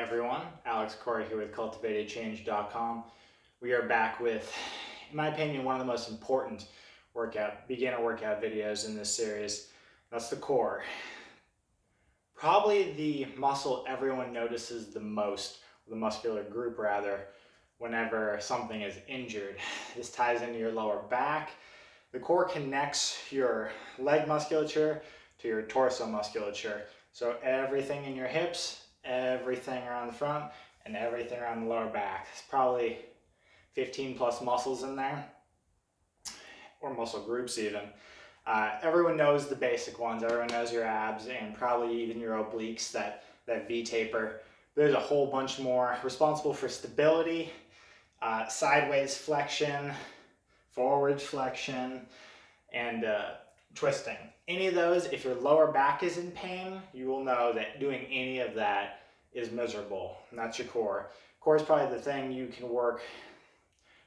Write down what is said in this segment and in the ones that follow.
everyone, Alex Corey here with cultivatedchange.com. We are back with, in my opinion, one of the most important beginner workout videos in this series. That's the core. Probably the muscle everyone notices the most, the muscular group rather, whenever something is injured. This ties into your lower back. The core connects your leg musculature to your torso musculature. So everything in your hips, everything around the front, and everything around the lower back. There's probably 15 plus muscles in there, or muscle groups even. Everyone knows the basic ones. Everyone knows your abs and probably even your obliques, that V-taper. There's a whole bunch more responsible for stability, sideways flexion, forward flexion, and twisting. Any of those, if your lower back is in pain, you will know that doing any of that is miserable, and that's your core. Core is probably the thing you can work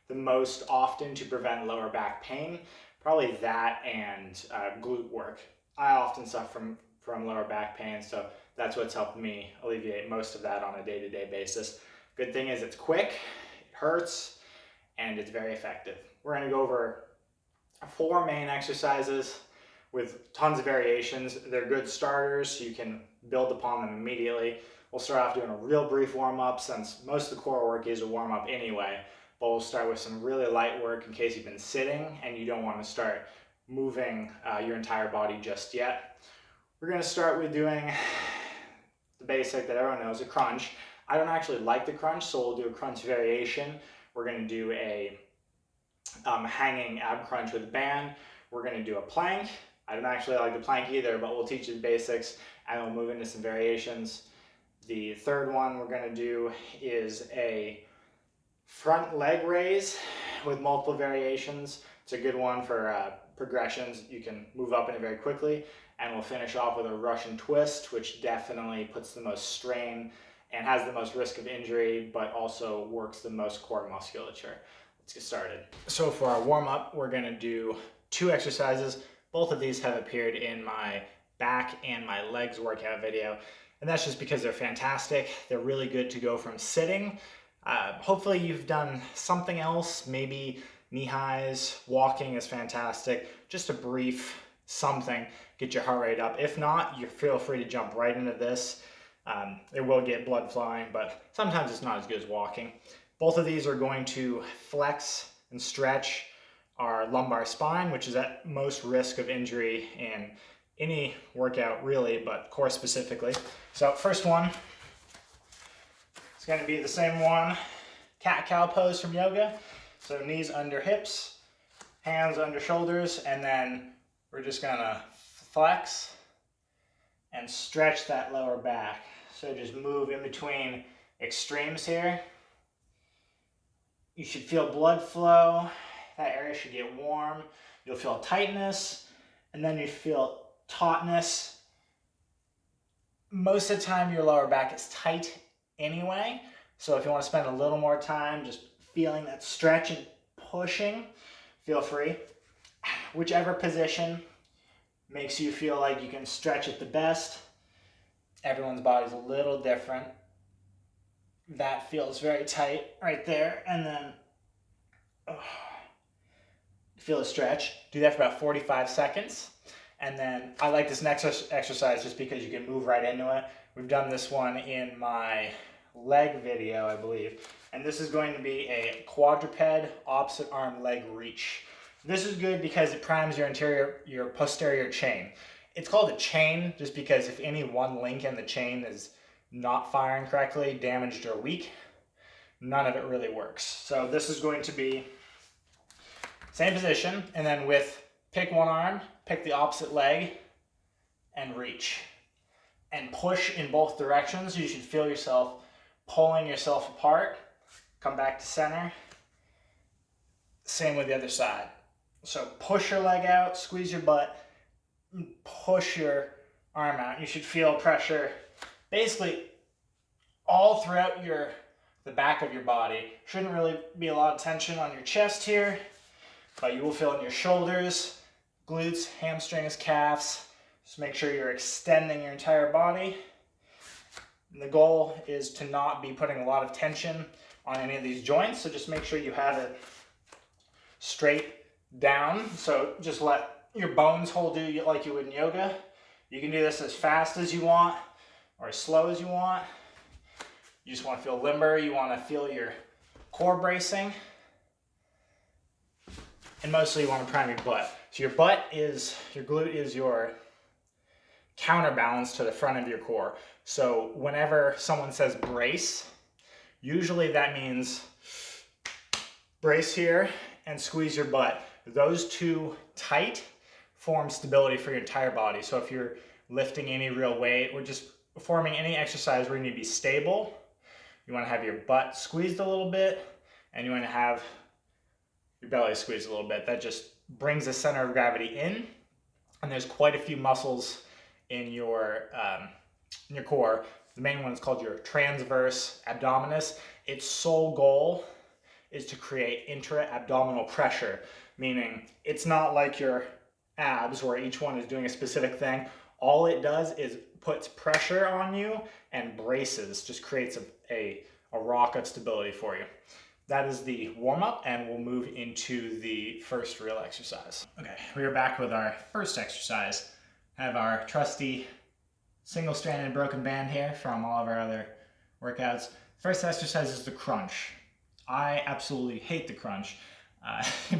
the most often to prevent lower back pain. Probably that and glute work. I often suffer from lower back pain, so that's what's helped me alleviate most of that on a day-to-day basis. Good thing is it's quick, it hurts, and it's very effective. We're going to go over 4 main exercises with tons of variations. They're good starters. You can build upon them immediately. We'll start off doing a real brief warm-up, since most of the core work is a warm-up anyway, but we'll start with some really light work in case you've been sitting and you don't want to start moving your entire body just yet. We're going to start with doing the basic that everyone knows, a crunch. I don't actually like the crunch, so we'll do a crunch variation. We're going to do a hanging ab crunch with a band. We're going to do a plank. I don't actually like the plank either, but we'll teach you the basics and we'll move into some variations. The third one we're going to do is a front leg raise with multiple variations. It's a good one for progressions. You can move up in it very quickly. And we'll finish off with a Russian twist, which definitely puts the most strain and has the most risk of injury, but also works the most core musculature. Let's get started. So for our warm-up, we're going to do 2 exercises. Both of these have appeared in my back and my legs workout video, and that's just because they're fantastic. They're really good to go from sitting. Hopefully you've done something else, maybe knee highs, walking is fantastic. Just a brief something, get your heart rate up. If not, you feel free to jump right into this. It will get blood flowing, but sometimes it's not as good as walking. Both of these are going to flex and stretch our lumbar spine, which is at most risk of injury in any workout really, but core specifically. So first one, it's going to be the same one, cat-cow pose from yoga. So knees under hips, hands under shoulders, and then we're just going to flex and stretch that lower back. So just move in between extremes here. You should feel blood flow. That area should get warm. You'll feel tightness, and then you feel tautness. Most of the time your lower back is tight anyway, so if you want to spend a little more time just feeling that stretch and pushing, feel free. Whichever position makes you feel like you can stretch it the best. Everyone's body's a little different. That feels very tight right there, and then feel a stretch. Do that for about 45 seconds. And then I like this next exercise just because you can move right into it. We've done this one in my leg video, I believe. And this is going to be a quadruped opposite arm leg reach. This is good because it primes your posterior chain. It's called a chain just because if any one link in the chain is not firing correctly, damaged or weak, none of it really works. So this is going to be same position, and then pick one arm, pick the opposite leg, and reach. And push in both directions. You should feel yourself pulling yourself apart. Come back to center. Same with the other side. So push your leg out, squeeze your butt, and push your arm out. You should feel pressure basically all throughout the back of your body. Shouldn't really be a lot of tension on your chest here, but you will feel in your shoulders, glutes, hamstrings, calves. Just make sure you're extending your entire body. And the goal is to not be putting a lot of tension on any of these joints. So just make sure you have it straight down. So just let your bones hold you like you would in yoga. You can do this as fast as you want or as slow as you want. You just want to feel limber. You want to feel your core bracing. And mostly you want to prime your butt. So your butt is, your glute is your counterbalance to the front of your core. So whenever someone says brace, usually that means brace here and squeeze your butt. Those two tight form stability for your entire body. So if you're lifting any real weight or just performing any exercise where you need to be stable, you want to have your butt squeezed a little bit and you want to have your belly squeezed a little bit. That just brings the center of gravity in, and there's quite a few muscles in your core. The main one is called your transverse abdominis. Its sole goal is to create intra-abdominal pressure, meaning it's not like your abs where each one is doing a specific thing. All it does is puts pressure on you and braces, just creates a rock of stability for you. That is the warm-up, and we'll move into the first real exercise. Okay, we are back with our first exercise. Have our trusty single-stranded broken band here from all of our other workouts. First exercise is the crunch. I absolutely hate the crunch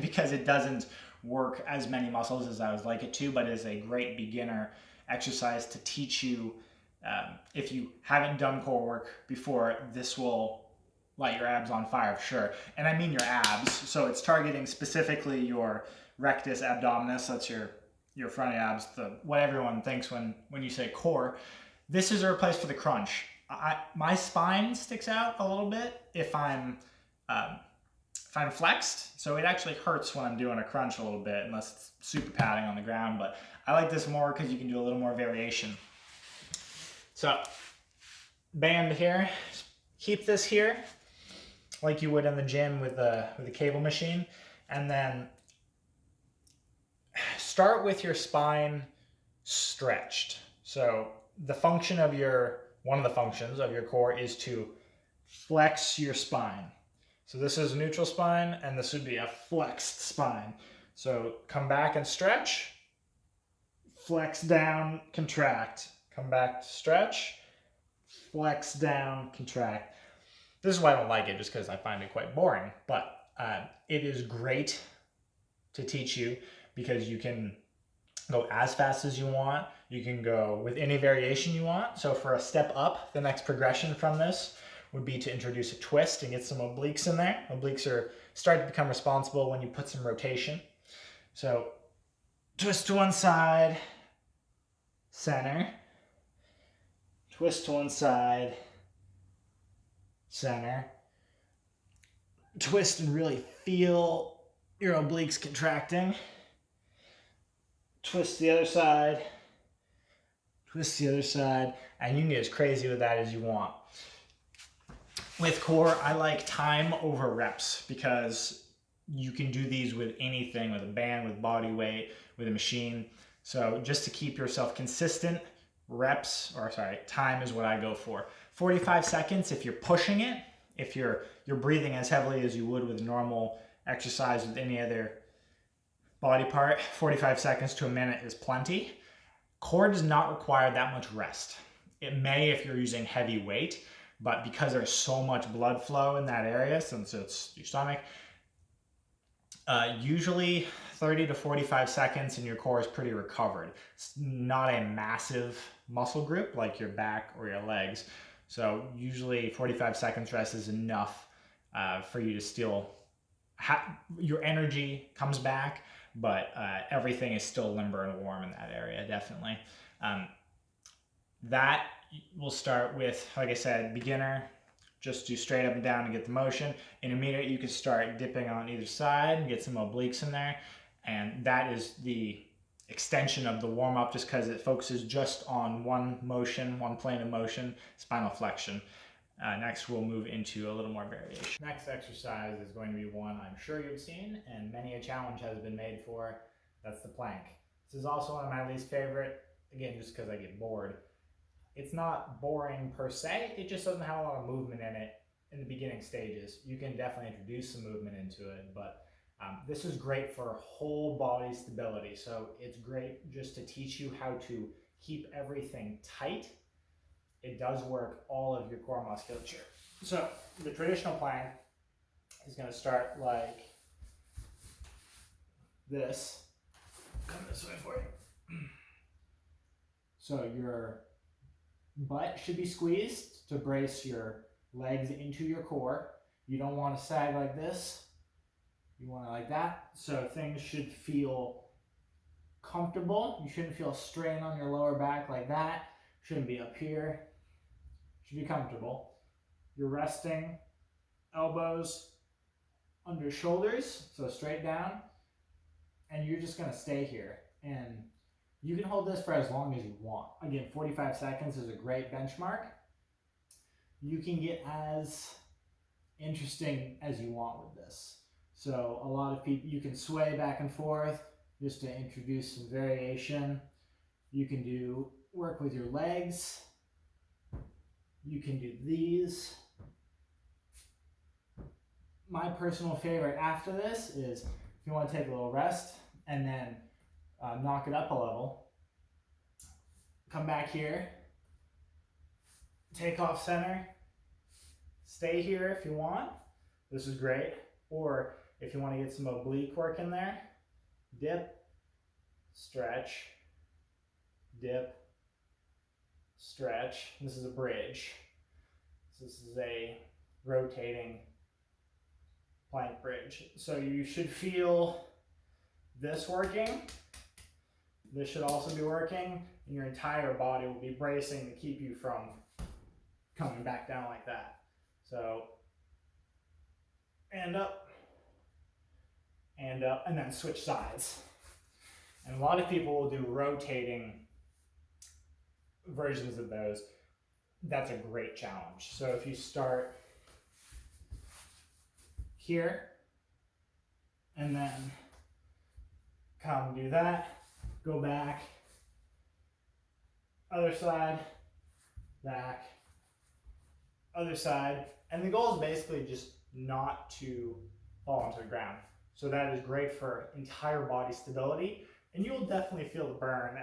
because it doesn't work as many muscles as I would like it to, but it is a great beginner exercise to teach you. If you haven't done core work before, this will light your abs on fire for sure. And I mean your abs, so it's targeting specifically your rectus abdominis, that's your front abs, what everyone thinks when you say core. This is a replace for the crunch. My spine sticks out a little bit if I'm flexed, so it actually hurts when I'm doing a crunch a little bit, unless it's super padding on the ground, but I like this more because you can do a little more variation. So, band here, keep this here, like you would in the gym with the cable machine, and then start with your spine stretched. So the function of one of the functions of your core is to flex your spine. So this is a neutral spine, and this would be a flexed spine. So come back and stretch, flex down, contract, come back, stretch, flex down, contract. This is why I don't like it, just because I find it quite boring, but it is great to teach you because you can go as fast as you want. You can go with any variation you want. So for a step up, the next progression from this would be to introduce a twist and get some obliques in there. Obliques are starting to become responsible when you put some rotation. So twist to one side, center, twist to one side, center, twist and really feel your obliques contracting, twist the other side, twist the other side, and you can get as crazy with that as you want. With core, I like time over reps because you can do these with anything, with a band, with body weight, with a machine. So just to keep yourself consistent, time is what I go for. 45 seconds if you're pushing it, if you're breathing as heavily as you would with normal exercise with any other body part. 45 seconds to a minute is plenty. Core does not require that much rest. It may if you're using heavy weight, but because there's so much blood flow in that area, since it's your stomach, usually 30 to 45 seconds and your core is pretty recovered. It's not a massive muscle group like your back or your legs. So usually 45 seconds rest is enough for you to still your energy comes back, but everything is still limber and warm in that area, definitely. That we'll start with, like I said, beginner. Just do straight up and down to get the motion. Intermediate, you can start dipping on either side and get some obliques in there. And that is the extension of the warm-up just because it focuses just on one motion, one plane of motion, spinal flexion. Next, we'll move into a little more variation. Next exercise is going to be one I'm sure you've seen and many a challenge has been made for. That's the plank. This is also one of my least favorite, again, just because I get bored. It's not boring per se, it just doesn't have a lot of movement in it in the beginning stages. You can definitely introduce some movement into it, but this is great for whole body stability. So it's great just to teach you how to keep everything tight. It does work all of your core musculature. So the traditional plank is going to start like this. Come this way for you. So your butt should be squeezed to brace your legs into your core. You don't want to sag like this. You want it like that. So things should feel comfortable. You shouldn't feel strain on your lower back like that. Shouldn't be up here. Should be comfortable. You're resting elbows under shoulders, so straight down. And you're just going to stay here. And you can hold this for as long as you want. Again, 45 seconds is a great benchmark. You can get as interesting as you want with this. So a lot of people, you can sway back and forth just to introduce some variation. You can do work with your legs. You can do these. My personal favorite after this is if you want to take a little rest and then knock it up a level, come back here, take off center, stay here if you want. This is great. Or if you want to get some oblique work in there, dip, stretch, dip, stretch. This is a bridge. This is a rotating plank bridge. So you should feel this working. This should also be working, and your entire body will be bracing to keep you from coming back down like that. So, and up, and then switch sides. And a lot of people will do rotating versions of those. That's a great challenge. So if you start here, and then come do that, go back, other side, back, other side, and the goal is basically just not to fall onto the ground. So that is great for entire body stability, and you will definitely feel the burn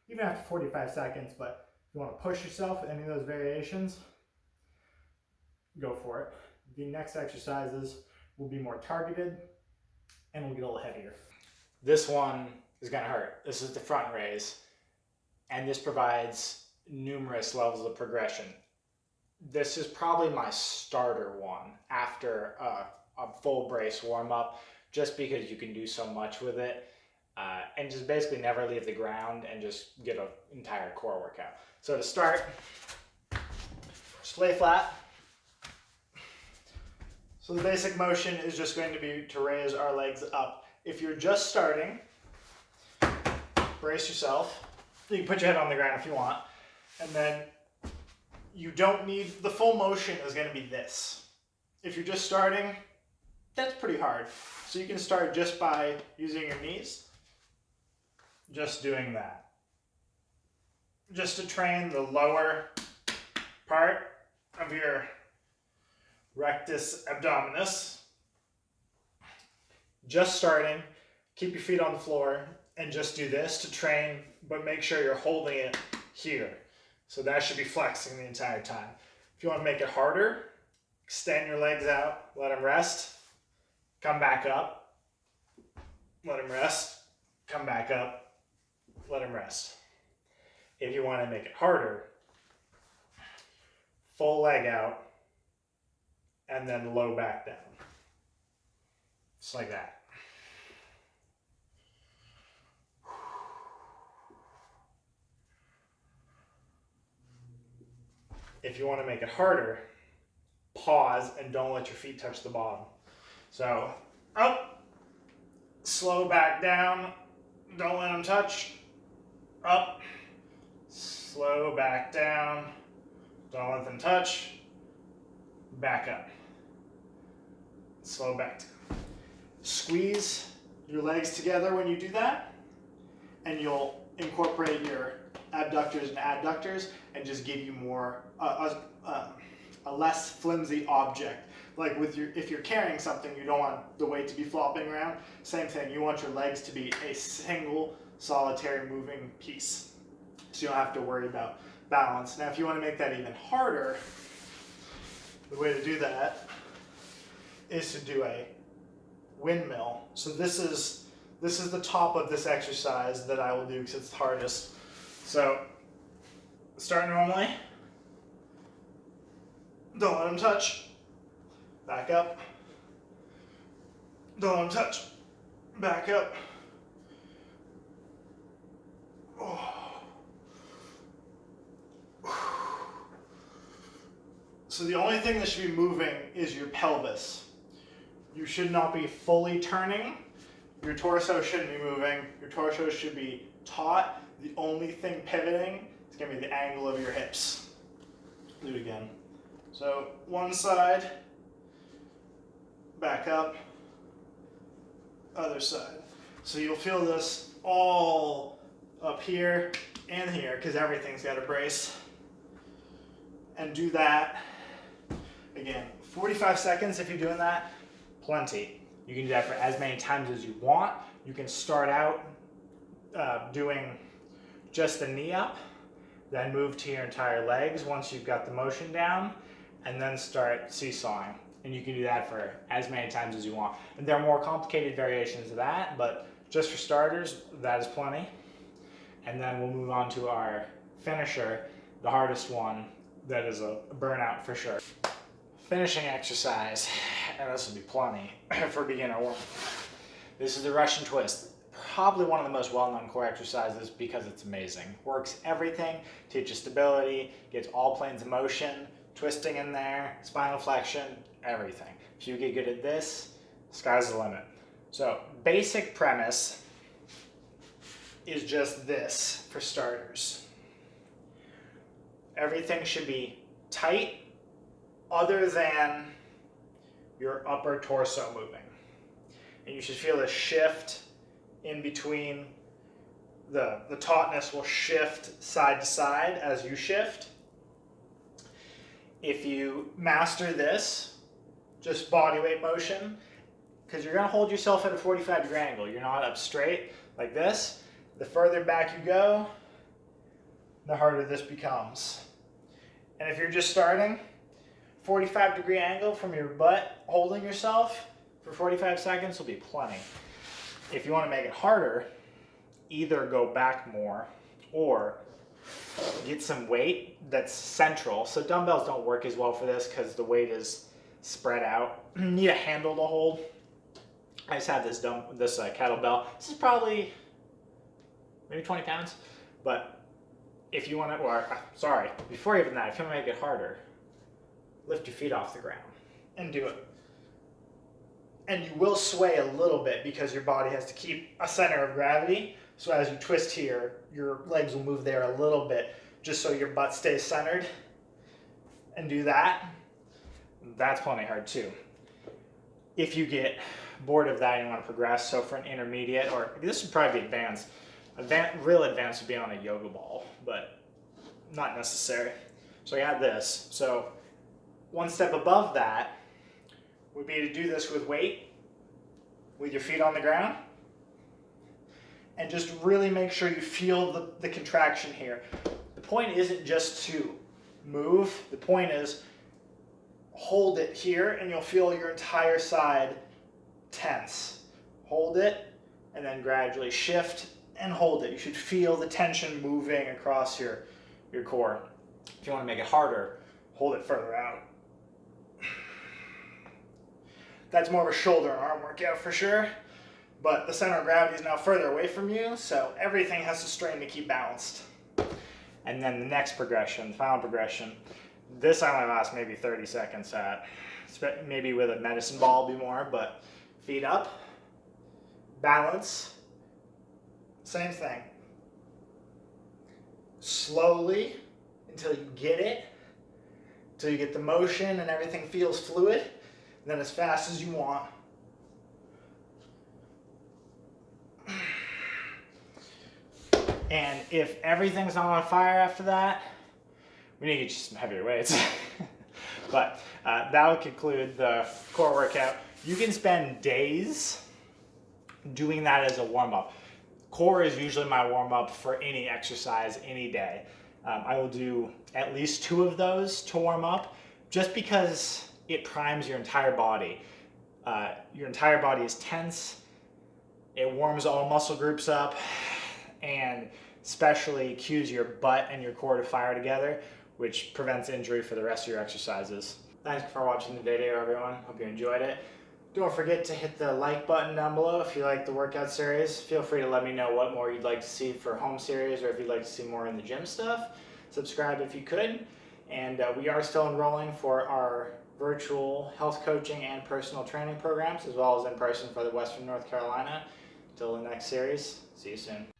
even after 45 seconds, but if you want to push yourself with any of those variations, go for it. The next exercises will be more targeted and will get a little heavier. This one is going to hurt. This is the front raise, and this provides numerous levels of progression. This is probably my starter one after a full brace warm-up, just because you can do so much with it, and just basically never leave the ground and just get an entire core workout. So to start, just lay flat. So the basic motion is just going to be to raise our legs up. If you're just starting, brace yourself. You can put your head on the ground if you want, and then you don't need, the full motion is going to be this. If you're just starting, that's pretty hard. So you can start just by using your knees, just doing that. Just to train the lower part of your rectus abdominis. Just starting, keep your feet on the floor and just do this to train, but make sure you're holding it here. So that should be flexing the entire time. If you want to make it harder, extend your legs out, let them rest, come back up, let them rest, come back up, let them rest. If you want to make it harder, full leg out, and then low back down. Just like that. If you want to make it harder, pause and don't let your feet touch the bottom. So up, slow back down, don't let them touch, up, slow back down, don't let them touch, back up, slow back down. Squeeze your legs together when you do that, and you'll incorporate your abductors and adductors and just give you more, a less flimsy object. Like with if you're carrying something, you don't want the weight to be flopping around. Same thing, you want your legs to be a single, solitary moving piece. So you don't have to worry about balance. Now, if you want to make that even harder, the way to do that is to do a windmill. So this is the top of this exercise that I will do because it's the hardest. So start normally. Don't let them touch. Back up. Don't let them touch. Back up. Oh. So the only thing that should be moving is your pelvis. You should not be fully turning. Your torso shouldn't be moving. Your torso should be taut. The only thing pivoting is going to be the angle of your hips. Do it again. So one side, back up, other side. So you'll feel this all up here and here because everything's got a brace. And do that again. 45 seconds if you're doing that, plenty. You can do that for as many times as you want. You can start out doing just the knee up, then move to your entire legs once you've got the motion down, and then start seesawing. And you can do that for as many times as you want. And there are more complicated variations of that, but just for starters, that is plenty. And then we'll move on to our finisher, the hardest one, that is a burnout for sure. Finishing exercise, and this will be plenty for beginner work. This is the Russian twist. Probably one of the most well-known core exercises because it's amazing. Works everything, teaches stability, gets all planes of motion, twisting in there, spinal flexion, everything. If you get good at this, sky's the limit. So basic premise is just this for starters. Everything should be tight other than your upper torso moving. And you should feel a shift in between. The tautness will shift side to side as you shift. If you master this, just body weight motion, because you're going to hold yourself at a 45-degree angle. You're not up straight like this. The further back you go, the harder this becomes. And if you're just starting, 45-degree angle from your butt, holding yourself for 45 seconds will be plenty. If you want to make it harder, either go back more or get some weight that's central. So dumbbells don't work as well for this because the weight is spread out. You need a handle to hold. I just have this kettlebell. This is probably maybe 20 pounds. But if you want to, before even that, if you want to make it harder, lift your feet off the ground and do it. And you will sway a little bit because your body has to keep a center of gravity. So as you twist here, your legs will move there a little bit just so your butt stays centered. And do that. That's plenty hard too. If you get bored of that and you want to progress, so for an intermediate, or this would probably be advanced. Real advanced would be on a yoga ball, but not necessary. So I got this. So one step above that would be to do this with weight, with your feet on the ground, and just really make sure you feel the contraction here. The point isn't just to move. The point is hold it here and you'll feel your entire side tense. Hold it and then gradually shift and hold it. You should feel the tension moving across your core. If you want to make it harder, hold it further out. That's more of a shoulder and arm workout for sure, but the center of gravity is now further away from you, so everything has to strain to keep balanced. And then the next progression, the final progression, this I only last maybe 30 seconds at. Maybe with a medicine ball will be more, but feet up, balance, same thing. Slowly until you get it, until you get the motion and everything feels fluid. And then as fast as you want. And if everything's not on fire after that, we need to get you some heavier weights. But that would conclude the core workout. You can spend days doing that as a warm-up. Core is usually my warm-up for any exercise, any day. I will do at least 2 of those to warm up, just because it primes your entire body. Your entire body is tense. It warms all muscle groups up, and especially cues your butt and your core to fire together, which prevents injury for the rest of your exercises. Thanks for watching the video, everyone. Hope you enjoyed it. Don't forget to hit the like button down below if you like the workout series. Feel free to let me know what more you'd like to see for home series, or if you'd like to see more in the gym stuff. Subscribe if you could. And we are still enrolling for our virtual health coaching and personal training programs, as well as in person for the Western North Carolina. Until the next series, see you soon.